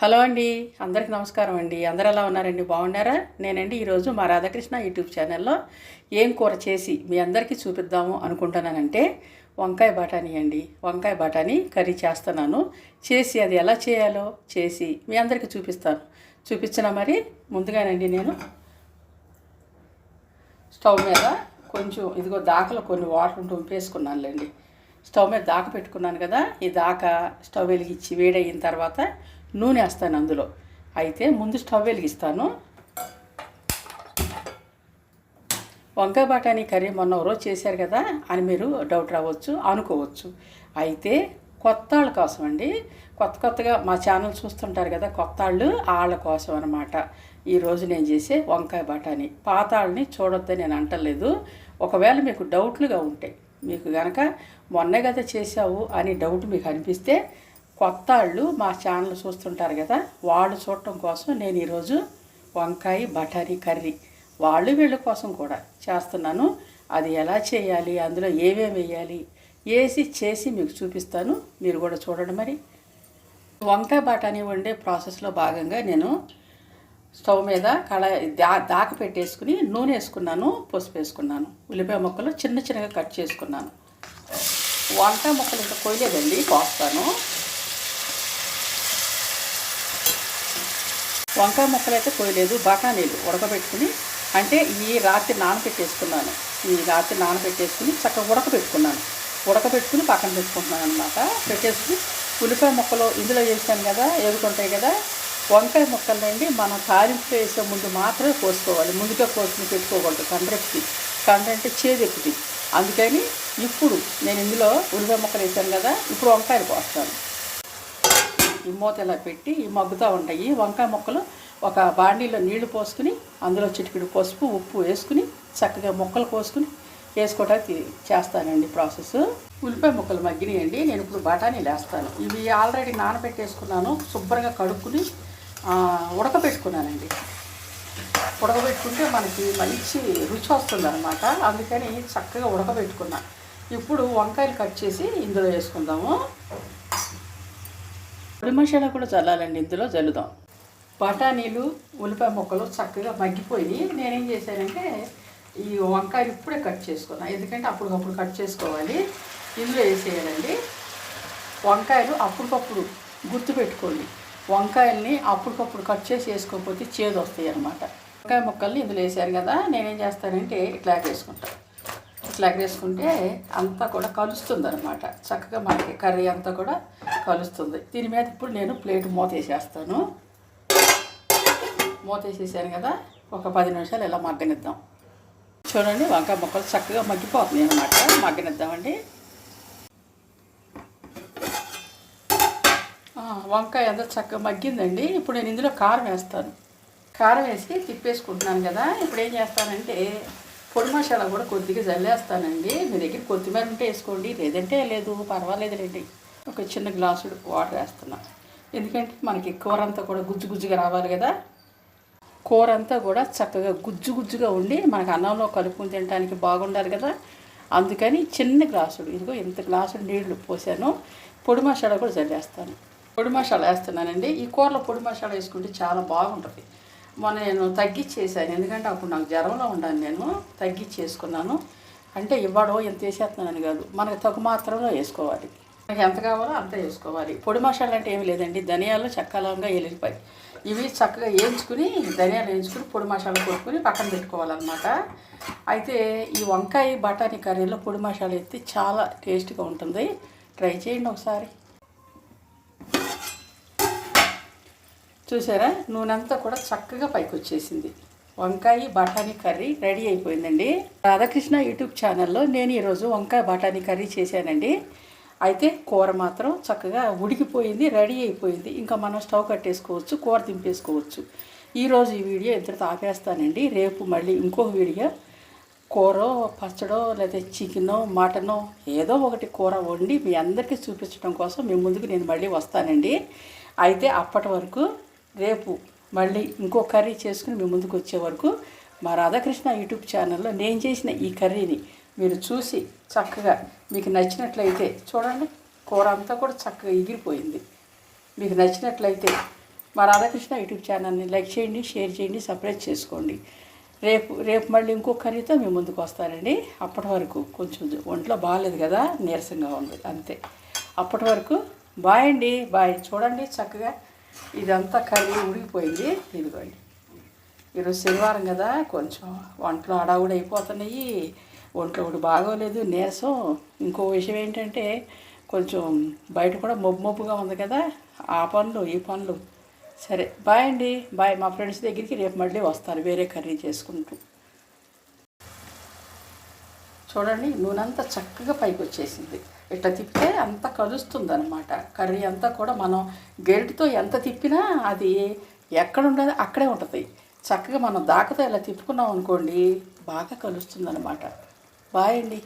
Hello అండి, అందరికీ నమస్కారం అండి. అందరు ఎలా ఉన్నారండి? బాగున్నారా? నేనండి ఈరోజు మా రాధాకృష్ణ యూట్యూబ్ ఛానల్లో ఏం కూర చేసి మీ అందరికీ చూపిద్దాము అనుకుంటున్నానంటే వంకాయ బఠానీ అండి. వంకాయ బఠానీ కర్రీ చేస్తున్నాను. చేసి అది ఎలా చేయాలో చేసి మీ అందరికీ చూపించిన మరి ముందుగానండి నేను స్టవ్ మీద కొంచెం ఇదిగో దాకలో కొన్ని వాటర్ ఉంటూ వేసుకున్నానులేండి. స్టవ్ మీద దాక పెట్టుకున్నాను కదా, ఈ దాక స్టవ్ వెలిగించి వేడయిన తర్వాత నూనె వేస్తాను అందులో. అయితే ముందు స్టవ్ వెలిగిస్తాను. వంకాయ బఠానీ కర్రీ మొన్న రోజు చేశారు కదా అని మీరు డౌట్ రావచ్చు, అనుకోవచ్చు. అయితే కొత్త వాళ్ళ కోసం అండి, కొత్తగా మా ఛానల్ చూస్తుంటారు కదా కొత్త వాళ్ళ కోసం అనమాట ఈరోజు నేను చేసే వంకాయ బఠానీ. పాత వాళ్ళని చూడొద్దని నేను అంటలేదు. ఒకవేళ మీకు డౌట్లుగా ఉంటాయి, మీకు కనుక మొన్నే కదా చేసావు అని డౌట్ మీకు అనిపిస్తే కొత్త వాళ్ళు మా ఛానల్ చూస్తుంటారు కదా వాళ్ళు చూడటం కోసం నేను ఈరోజు వంకాయ బఠానీ కర్రీ వీళ్ళ కోసం కూడా చేస్తున్నాను. అది ఎలా చేయాలి, అందులో ఏమేమి వేయాలి చేసి మీకు చూపిస్తాను. మీరు కూడా చూడండి. మరి వంకాయ బఠానీ వండే ప్రాసెస్లో భాగంగా నేను స్టవ్ మీద దాక పెట్టేసుకుని నూనె వేసుకున్నాను, పసుపు వేసుకున్నాను, ఉల్లిపాయ ముక్కలు చిన్నగా కట్ చేసుకున్నాను. వంకాయ ముక్కలు ఇంకా కొయ్యలేదండి, కోస్తాను. వంకాయ ముక్కలు అయితే కొయ్యలేదు, బఠానీలు ఉడకబెట్టుకుని అంటే ఈ రాత్రి నానబెట్టేసుకున్నాను. ఈ రాత్రి నానబెట్టేసుకుని చక్కగా ఉడకబెట్టుకుని పక్కన పెట్టుకుంటున్నాను అనమాట. పెట్టేసుకుని ఉల్లిపాయ ముక్కలు ఇందులో వేసాను కదా, ఎగుతుంటాయి కదా. వంకాయ ముక్కలండి మనం తాలింపు వేసే ముందు మాత్రమే కోసుకోవాలి, ముందుగా కోసుకుని పెట్టుకోకూడదు. కండ్రంటే చేదెక్కుతుంది. అందుకని ఇప్పుడు నేను ఇందులో ఉల్లిపాయ ముక్కలు వేసాను కదా, ఇప్పుడు వంకాయలు కోస్తాను. ఈ మూత ఇలా పెట్టి ఈ మగ్గుతూ ఉంటాయి వంకాయ ముక్కలు. ఒక బాండీలో నీళ్లు పోసుకుని అందులో చిటికెడు పసుపు ఉప్పు వేసుకుని చక్కగా ముక్కలు కోసుకుని వేసుకోవడానికి చేస్తానండి ప్రాసెస్. ఉల్లిపాయ ముక్కలు మగ్గినాయండి. నేను ఇప్పుడు బఠానీలు వేస్తాను. ఇవి ఆల్రెడీ నానబెట్టేసుకున్నాను, శుభ్రంగా కడుక్కుని ఉడకబెట్టుకున్నానండి. ఉడకబెట్టుకుంటే మనకి మంచి రుచి వస్తుంది అనమాట. అందుకని చక్కగా ఉడకబెట్టుకున్నాను. ఇప్పుడు వంకాయలు కట్ చేసి ఇందులో వేసుకుందాము. పొడి మసాలా కూడా చల్లాలండి, ఇందులో జల్లుదాం. బఠానీలు ఉల్లిపాయ ముక్కలు చక్కగా మగ్గిపోయి నేనేం చేశానంటే ఈ వంకాయలు ఇప్పుడే కట్ చేసుకున్నాను. ఎందుకంటే అప్పటికప్పుడు కట్ చేసుకోవాలి, ఇందులో వేసేయాలండి. వంకాయలు అప్పటికప్పుడు గుర్తుపెట్టుకోండి, వంకాయల్ని అప్పటికప్పుడు కట్ చేసి వేసుకోకపోతే చేదు వస్తాయి అన్నమాట. వంకాయ ముక్కల్ని ఇందులో వేసారు కదా, నేనేం చేస్తానంటే ఇట్లా వేసుకుంటే అంతా కూడా కలుస్తుంది అనమాట. చక్కగా మనకి కర్రీ అంతా కూడా కలుస్తుంది. దీని మీద ఇప్పుడు నేను ప్లేట్ మూత వేసేస్తాను. మూత వేసేసాను కదా, ఒక 10 నిమిషాలు ఇలా మగ్గనిద్దాం. చూడండి వంకాయ ముక్కలు చక్కగా మగ్గిపోతున్నాయి అనమాట. మగ్గనిద్దామండి. వంకాయ అంతా చక్కగా మగ్గిందండి. ఇప్పుడు నేను ఇందులో కారం వేస్తాను. కారం వేసి తిప్పేసుకుంటున్నాను కదా. ఇప్పుడు ఏం చేస్తానంటే పొడి మసాలా కూడా కొద్దిగా జల్లేస్తానండి. మీ దగ్గర కొత్తిమీర ఉంటే వేసుకోండి, లేదంటే లేదు, పర్వాలేదులేండి. ఒక చిన్న గ్లాసుడు వాటర్ వేస్తున్నాను. ఎందుకంటే మనకి కూర అంతా కూడా గుజ్జుగా రావాలి కదా. కూర అంతా కూడా చక్కగా గుజ్జుగా ఉండి మనకు అన్నంలో కలుపుకుని తినడానికి బాగుండాలి కదా. అందుకని చిన్న గ్లాసుడు, ఇదిగో ఇంత గ్లాసుడు నీళ్లు పోసాను. పొడి మసాలా కూడా జల్లేస్తాను. పొడి మసాలా వేస్తున్నానండి. ఈ కూరలో పొడి మసాలా వేసుకుంటే చాలా బాగుంటుంది. మొన్న నేను తగ్గించేసాను, ఎందుకంటే అప్పుడు నాకు జ్వరంలో ఉన్నాను. నేను తగ్గించేసుకున్నాను. అంటే ఇవ్వడో ఎంత వేసేస్తున్నానని కాదు, మనకు తగు మాత్రంలో వేసుకోవాలి. మనకి ఎంత కావాలో అంత వేసుకోవాలి. పొడి మసాలా అంటే ఏమి లేదండి, ధనియాలు, చెక్క, లవంగా, ఎల్లిపాయ ఇవి చక్కగా వేయించుకుని ధనియాలు వేయించుకుని పొడి మసాలా కొట్టుకుని పక్కన పెట్టుకోవాలన్నమాట. అయితే ఈ వంకాయ బఠానీ కర్రీలో పొడి మసాలా ఎత్తి చాలా టేస్ట్గా ఉంటుంది. ట్రై చేయండి ఒకసారి. చూసారా, నూనె అంతా కూడా చక్కగా పైకి వచ్చేసింది. వంకాయ బఠానీ కర్రీ రెడీ అయిపోయిందండి. రాధాకృష్ణ యూట్యూబ్ ఛానల్లో నేను ఈరోజు వంకాయ బఠానీ కర్రీ చేశానండి. అయితే కూర మాత్రం చక్కగా ఉడికిపోయింది, రెడీ అయిపోయింది. ఇంకా మనం స్టవ్ కట్టేసుకోవచ్చు, కూర దింపేసుకోవచ్చు. ఈరోజు ఈ వీడియో ఇంతటితో ఆపేస్తానండి. రేపు మళ్ళీ ఇంకొక వీడియో కూర, పచ్చడో, లేదా చికెనో, మటనో ఏదో ఒకటి కూర వండి మీ అందరికీ చూపించడం కోసం మీ ముందుకు నేను మళ్ళీ వస్తానండి. అయితే అప్పటి వరకు రేపు మళ్ళీ ఇంకో కర్రీ చేసుకుని మీ ముందుకు వచ్చే వరకు మా రాధాకృష్ణ యూట్యూబ్ ఛానల్లో నేను చేసిన ఈ కర్రీని మీరు చూసి చక్కగా మీకు నచ్చినట్లయితే చూడండి, కూర అంతా కూడా చక్కగా ఎగిరిపోయింది. మీకు నచ్చినట్లయితే మా రాధాకృష్ణ యూట్యూబ్ ఛానల్ని లైక్ చేయండి, షేర్ చేయండి, సబ్స్క్రైబ్ చేసుకోండి. రేపు మళ్ళీ ఇంకో కర్రీతో మేము ముందుకు వస్తానండి. అప్పటి వరకు కొంచెం ఒంట్లో బాగాలేదు కదా, నీరసంగా ఉంది అంతే. అప్పటి వరకు బాయ్ అండి, బాయ్. చూడండి చక్కగా ఇదంతా కర్రీ ఉడికిపోయింది. ఇదిగోండి, ఈరోజు శనివారం కదా, కొంచెం వంటలు అడావుడి అయిపోతున్నాయి. ఒంట్లో కూడా బాగోలేదు, నీరసం. ఇంకో విషయం ఏంటంటే కొంచెం బయట కూడా మబ్బుగా ఉంది కదా, ఆ పనులు ఈ పనులు. సరే బాయ్ అండి, బాయ్. మా ఫ్రెండ్స్ దగ్గరికి రేపు మళ్ళీ వస్తాను వేరే కర్రీ చేసుకుంటూ. చూడండి నూనె అంతా చక్కగా పైకి వచ్చేసింది. ఇట్లా తిప్పితే అంతా కలుస్తుంది అనమాట. కర్రీ అంతా కూడా మనం గెరిటితో ఎంత తిప్పినా అది ఎక్కడ ఉండదు అక్కడే ఉంటుంది. చక్కగా మనం దాకతో ఇలా తిప్పుకున్నాం అనుకోండి, బాగా కలుస్తుంది అనమాట. బాయ్ అండి.